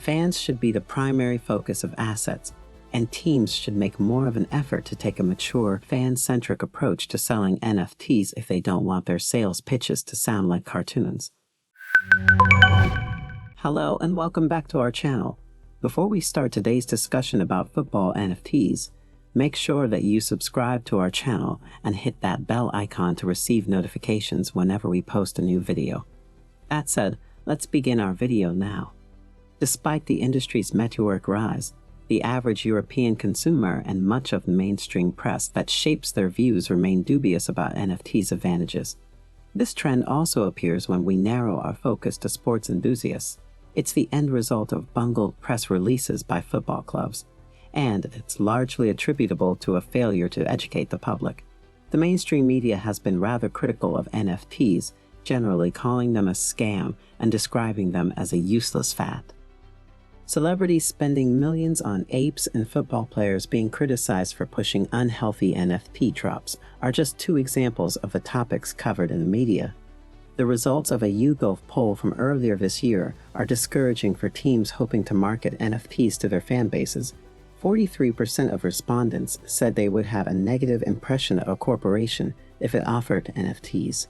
Fans should be the primary focus of assets, and teams should make more of an effort to take a mature, fan-centric approach to selling NFTs if they don't want their sales pitches to sound like cartoons. Hello and welcome back to our channel. Before we start today's discussion about football NFTs, make sure that you subscribe to our channel and hit that bell icon to receive notifications whenever we post a new video. That said, let's begin our video now. Despite the industry's meteoric rise, the average European consumer and much of the mainstream press that shapes their views remain dubious about NFTs' advantages. This trend also appears when we narrow our focus to sports enthusiasts. It's the end result of bungled press releases by football clubs, and it's largely attributable to a failure to educate the public. The mainstream media has been rather critical of NFTs, generally calling them a scam and describing them as a useless fad. Celebrities spending millions on apes and football players being criticized for pushing unhealthy NFT tropes are just two examples of the topics covered in the media. The results of a YouGov poll from earlier this year are discouraging for teams hoping to market NFTs to their fan bases. 43% of respondents said they would have a negative impression of a corporation if it offered NFTs.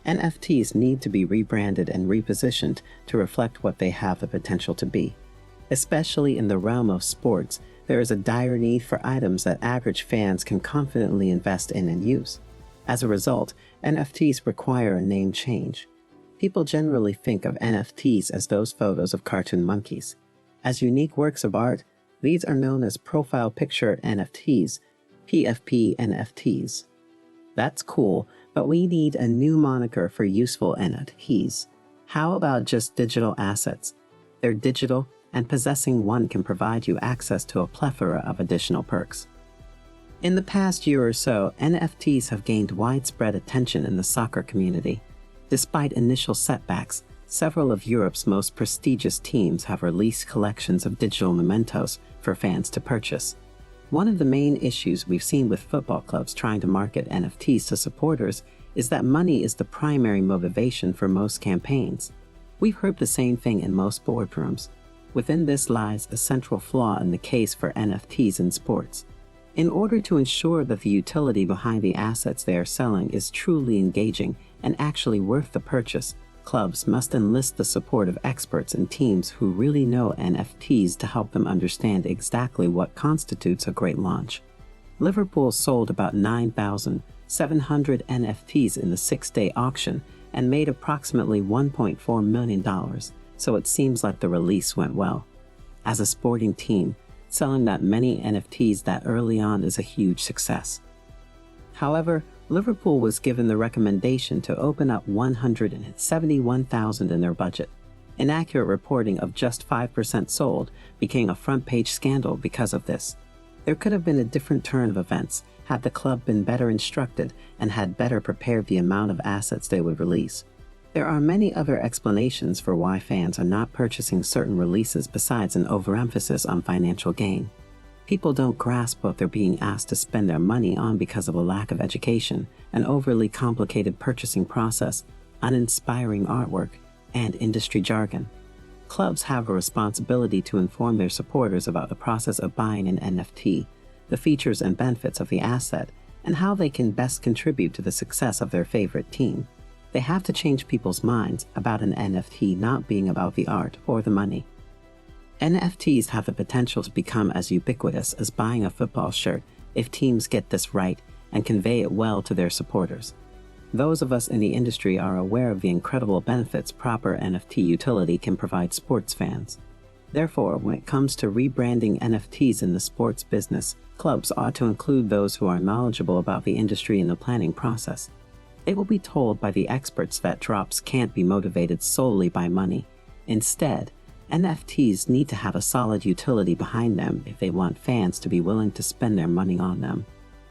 NFTs need to be rebranded and repositioned to reflect what they have the potential to be. Especially in the realm of sports, there is a dire need for items that average fans can confidently invest in and use. As a result, NFTs require a name change. People generally think of NFTs as those photos of cartoon monkeys. As unique works of art, these are known as profile picture NFTs, PFP NFTs. That's cool, but we need a new moniker for useful NFTs. How about just digital assets? They're digital, and possessing one can provide you access to a plethora of additional perks. In the past year or so, NFTs have gained widespread attention in the soccer community. Despite initial setbacks, several of Europe's most prestigious teams have released collections of digital mementos for fans to purchase. One of the main issues we've seen with football clubs trying to market NFTs to supporters is that money is the primary motivation for most campaigns. We've heard the same thing in most boardrooms. Within this lies a central flaw in the case for NFTs in sports. In order to ensure that the utility behind the assets they are selling is truly engaging and actually worth the purchase, clubs must enlist the support of experts and teams who really know NFTs to help them understand exactly what constitutes a great launch. Liverpool sold about 9,700 NFTs in the 6-day auction and made approximately $1.4 million. So it seems like the release went well. As a sporting team, selling that many NFTs that early on is a huge success. However, Liverpool was given the recommendation to open up 171,000 in their budget. Inaccurate reporting of just 5% sold became a front-page scandal because of this. There could have been a different turn of events had the club been better instructed and had better prepared the amount of assets they would release. There are many other explanations for why fans are not purchasing certain releases besides an overemphasis on financial gain. People don't grasp what they're being asked to spend their money on because of a lack of education, an overly complicated purchasing process, uninspiring artwork, and industry jargon. Clubs have a responsibility to inform their supporters about the process of buying an NFT, the features and benefits of the asset, and how they can best contribute to the success of their favorite team. They have to change people's minds about an NFT not being about the art or the money. NFTs have the potential to become as ubiquitous as buying a football shirt if teams get this right and convey it well to their supporters. Those of us in the industry are aware of the incredible benefits proper NFT utility can provide sports fans. Therefore, when it comes to rebranding NFTs in the sports business, clubs ought to include those who are knowledgeable about the industry in the planning process. They will be told by the experts that drops can't be motivated solely by money. Instead, NFTs need to have a solid utility behind them if they want fans to be willing to spend their money on them.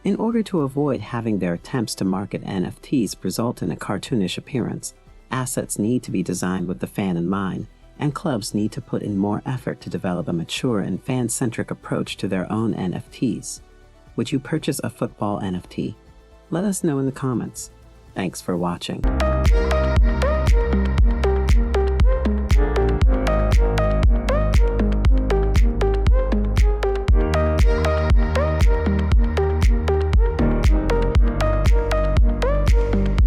In order to avoid having their attempts to market NFTs result in a cartoonish appearance, assets need to be designed with the fan in mind, and clubs need to put in more effort to develop a mature and fan-centric approach to their own NFTs. Would you purchase a football NFT? Let us know in the comments. Thanks for watching.